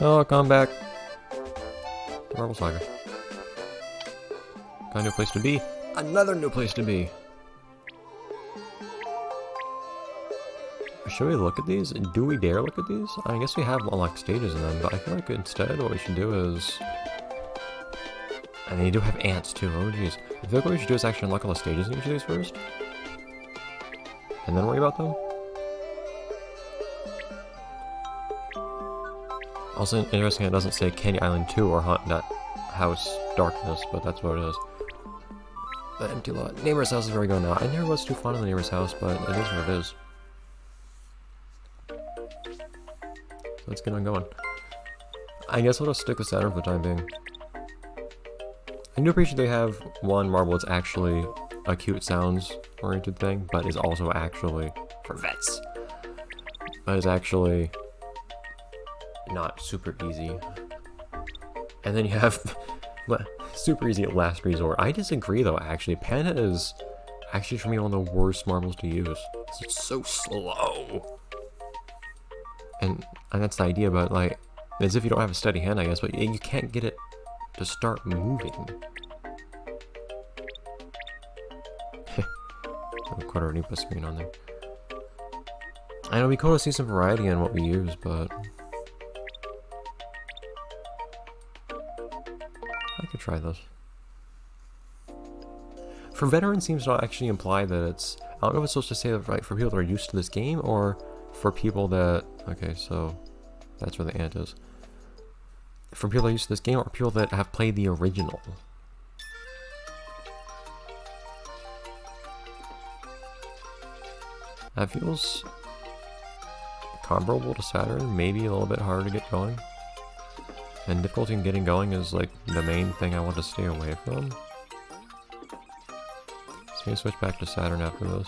Oh, come back. Marble Saga. Got a new place to be. Another new place to be. Should we look at these? Do we dare look at these? I guess we have unlocked stages in them, but I feel like instead what we should do is... And they do have ants too, oh jeez. I feel like what we should do is actually unlock all the stages in each of these first. And then worry about them. Also interesting, it doesn't say Candy Island 2 or Haunt That House Darkness, but that's what it is. The empty lot. Neighbor's house is where we go now. I never was too fond of the neighbor's house, but it is what it is. So let's get on going. I guess we'll just stick with Saturn for the time being. I do appreciate they have one marble that's actually a cute sounds oriented thing, but is also actually for vets. But is actually not super easy. And then you have super easy at last resort. I disagree though, actually. Panda is actually for me one of the worst marbles to use. It's so slow. And that's the idea, but like, as if you don't have a steady hand, I guess, but you can't get it to start moving. Kororinpa screen on there. I know it'd be cool to see some variety in what we use, but I could try this. For veterans seems to actually imply that it's, I don't know if it's supposed to say that right for people that are used to this game or for people that, okay, so that's where the ant is. For people that are used to this game or people that have played the original. That feels comparable to Saturn, maybe a little bit harder to get going. And difficulty in getting going is like the main thing I want to stay away from. So maybe switch back to Saturn after this.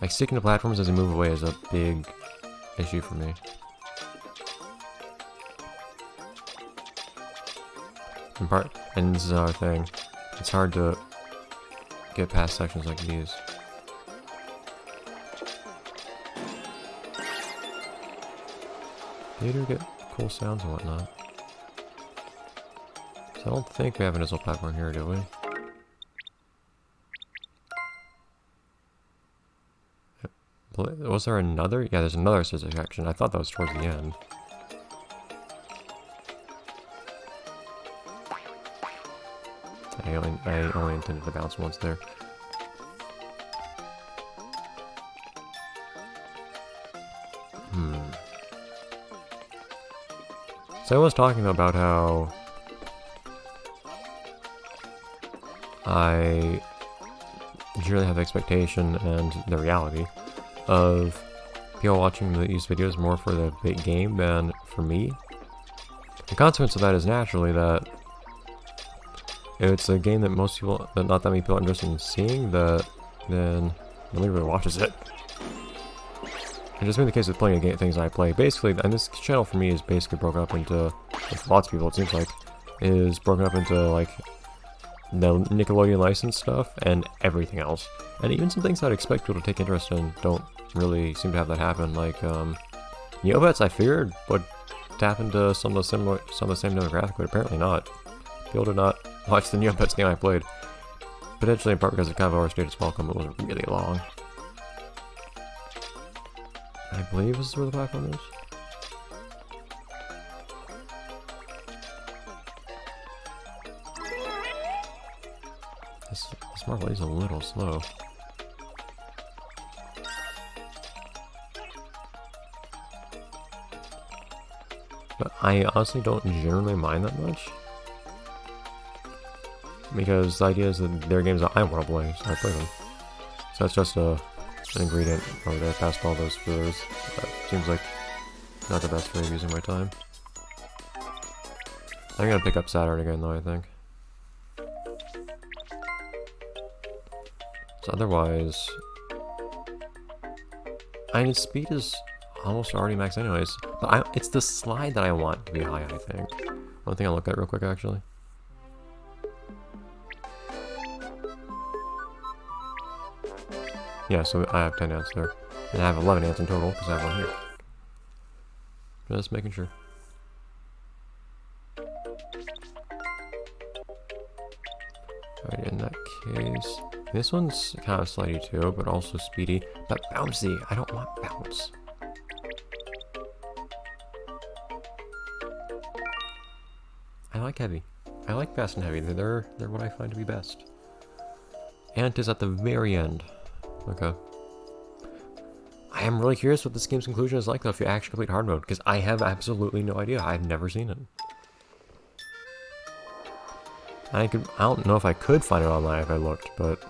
Like sticking to platforms as I move away is a big issue for me. And this is another thing. It's hard to get past sections like these. They do get cool sounds and whatnot. So I don't think we have an initial platform here, do we? Was there another? Yeah, there's another scissor section. I thought that was towards the end. I only intended to bounce once there. So I was talking about how I generally have the expectation and the reality of people watching these videos more for the big game than for me. The consequence of that is naturally that it's a game that most people, that not that many people are interested in seeing, that then nobody really watches it. And just been the case with playing things I play. Basically, and this channel for me is basically broken up into, with lots of people it seems like, is broken up into like the Nickelodeon licensed stuff and everything else. And even some things I'd expect people to take interest in don't really seem to have that happen. Like, Neopets I figured would tap into some of the same demographic, but apparently not. People did not watch the Neopets game I played. Potentially in part because it kind of overstayed its welcome, it was really long. I believe this is where the platform is. This marble is a little slow. But I honestly don't generally mind that much. Because the idea is that they're games that I want to play, so I play them. So that's just an ingredient over there past all those fillers. That seems like not the best way of using my time. I'm gonna pick up Saturn again though, I think. So otherwise, I mean, speed is almost already maxed anyways. But it's the slide that I want to be high, I think. One thing I'll look at real quick, actually. Yeah, so I have 10 ants there. And I have 11 ants in total, because I have one here. Just making sure. Alright, in that case... This one's kind of slidey too, but also speedy. But bouncy! I don't want bounce. I like heavy. I like fast and heavy. They're what I find to be best. Ant is at the very end. Okay. I am really curious what this game's conclusion is like though if you actually complete hard mode, because I have absolutely no idea. I've never seen it. I don't know if I could find it online if I looked, but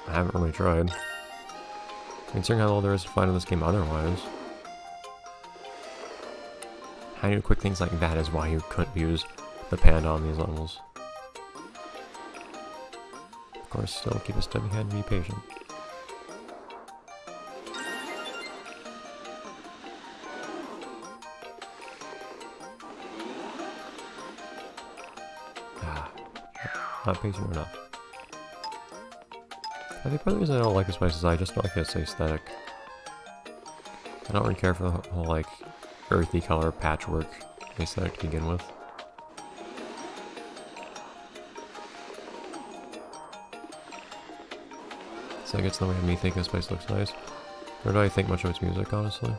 I haven't really tried. Considering how little there is to find in this game otherwise. Hiding quick things like that is why you couldn't use the panda on these levels. Of course, still keep a steady hand and be patient. Not patient enough. I think part of the reason I don't like this place is I just don't like its aesthetic. I don't really care for the whole, like, earthy color patchwork aesthetic to begin with. So I guess the way me think this place looks nice. Nor do I think much of its music, honestly.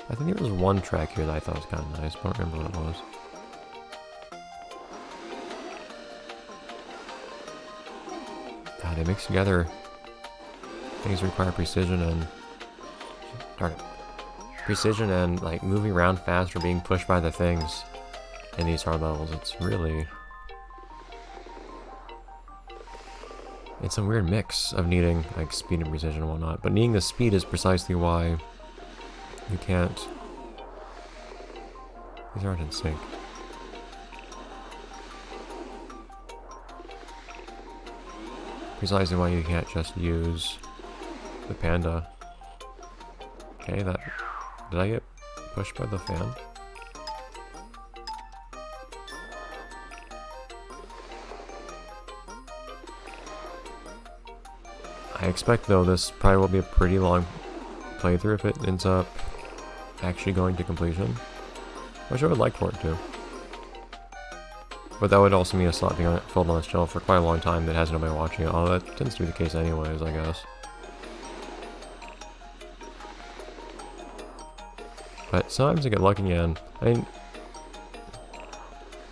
I think there was one track here that I thought was kind of nice, but I don't remember what it was. God, they mix together things that require precision and... Darn it. Precision and, like, moving around fast or being pushed by the things in these hard levels. It's really... It's a weird mix of needing, like, speed and precision and whatnot. But needing the speed is precisely why you can't... These aren't in sync. Precisely why you can't just use the panda. Okay, that... Did I get pushed by the fan? I expect, though, this probably will be a pretty long playthrough if it ends up actually going to completion. Which I would like for it to. But that would also mean a slot being filled on this channel for quite a long time that has nobody watching it. Although that tends to be the case anyways, I guess. But sometimes I get lucky and... I mean...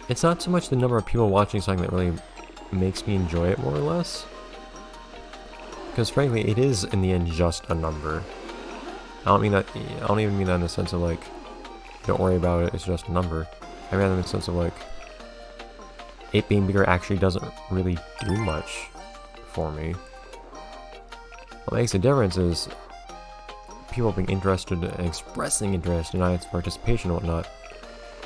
It's not so much the number of people watching something that really makes me enjoy it, more or less. Because frankly, it is, in the end, just a number. I don't mean that... I don't even mean that in the sense of, like... Don't worry about it, it's just a number. I mean that in the sense of, like... It being bigger actually doesn't really do much for me. What makes a difference is people being interested and expressing interest in its participation and whatnot.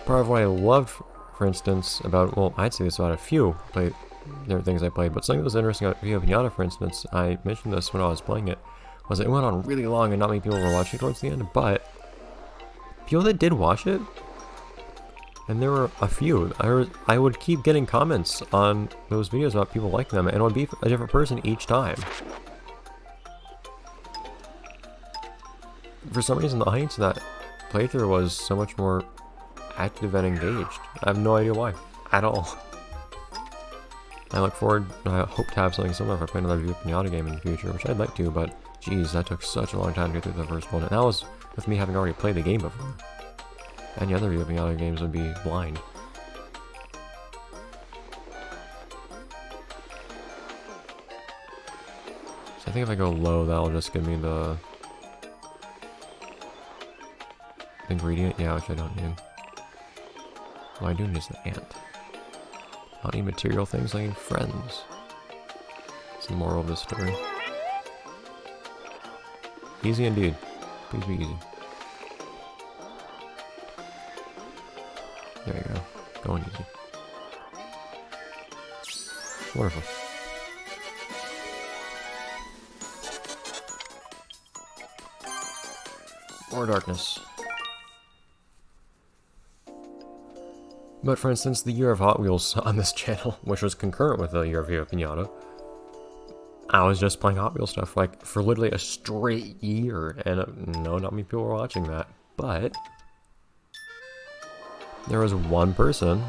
Part of what I loved, for instance, about, well, I'd say this about a few different things I played, but something that was interesting about Viva Pinata, for instance, I mentioned this when I was playing it, was it went on really long and not many people were watching towards the end, but people that did watch it, and there were a few. I would keep getting comments on those videos about people liking them, and it would be a different person each time. For some reason, the audience of that playthrough was so much more active and engaged. I have no idea why. At all. I look forward, I hope to have something similar if I play another Viva Pinata game in the future, which I'd like to, but geez, that took such a long time to get through the first one, and that was with me having already played the game before. Any other Viva Pinata games would be blind. So I think if I go low, that'll just give me the ingredient, yeah, which I don't need. What I do need is the ant. I don't need material things, I need friends. It's the moral of this story. Easy indeed. Please be easy. There you go. Going easy. Wonderful. More darkness. But for instance, the year of Hot Wheels on this channel, which was concurrent with the year of Viva Pinata, I was just playing Hot Wheels stuff like for literally a straight year, and no, not many people were watching that. But there was one person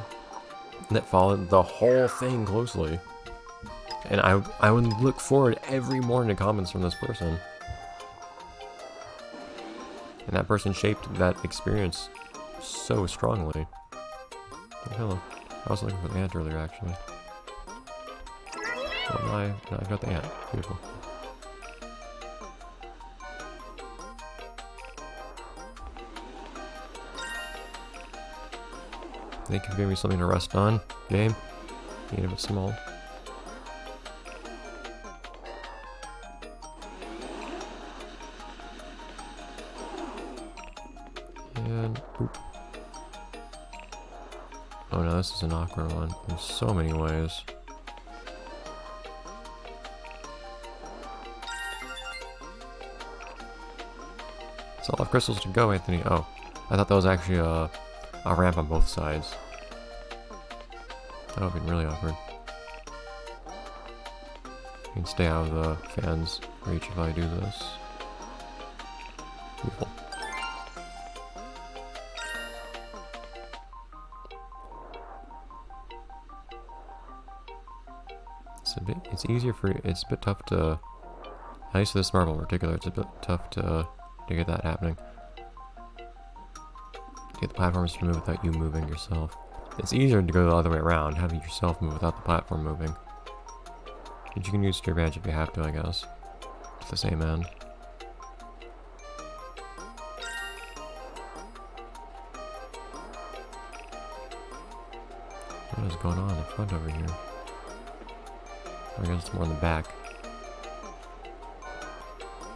that followed the whole thing closely. And I would look forward every morning to comments from this person. And that person shaped that experience so strongly. Oh, hello. I was looking for the ant earlier, actually. Oh my, no, I got the ant. Beautiful. Thank you for giving me something to rest on, game. Need a bit small. And oop. Oh no, this is an awkward one in so many ways. It's all of crystals to go, Anthony. Oh, I thought that was actually a ramp on both sides. That would have been really awkward. You can stay out of the fan's reach if I do this. Beautiful. It's easier for you. It's a bit tough to, at least for this marble in particular, it's a bit tough to get that happening. Get the platforms to move without you moving yourself. It's easier to go the other way around, having yourself move without the platform moving. But you can use to your advantage if you have to, I guess. To the same end. What is going on in the front over here? I guess it's more in the back.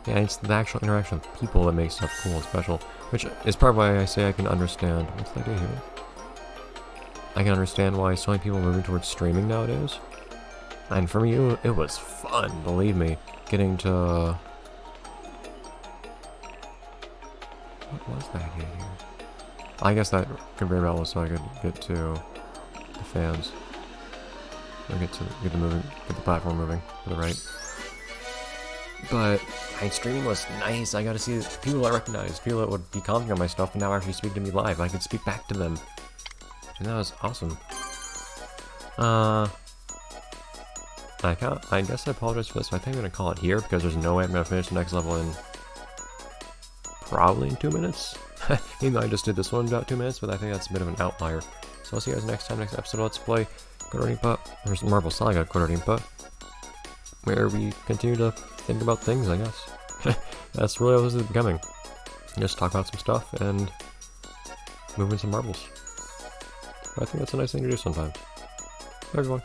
Yeah, it's the actual interaction with people that makes stuff cool and special. Which is probably why I say I can understand... What's the idea here? I can understand why so many people are moving towards streaming nowadays. And for me, it was fun, believe me. Getting to... What was the idea here? I guess that could very well so I could get to the fans. Or get the platform moving to the right. But streaming was nice. I got to see people I recognized, people that would be commenting on my stuff, and now actually speak to me live. I could speak back to them, and that was awesome. I guess I apologize for this, but I think I'm gonna call it here because there's no way I'm gonna finish the next level in probably in 2 minutes. Even though I just did this one in about 2 minutes, but I think that's a bit of an outlier. So I'll see you guys next time, next episode. Let's play Kororinpa, or Marvel Saga Kororinpa, where we continue to think about things, I guess. That's really what this is becoming. Just talk about some stuff and move in some marbles. I think that's a nice thing to do sometimes. Bye everyone.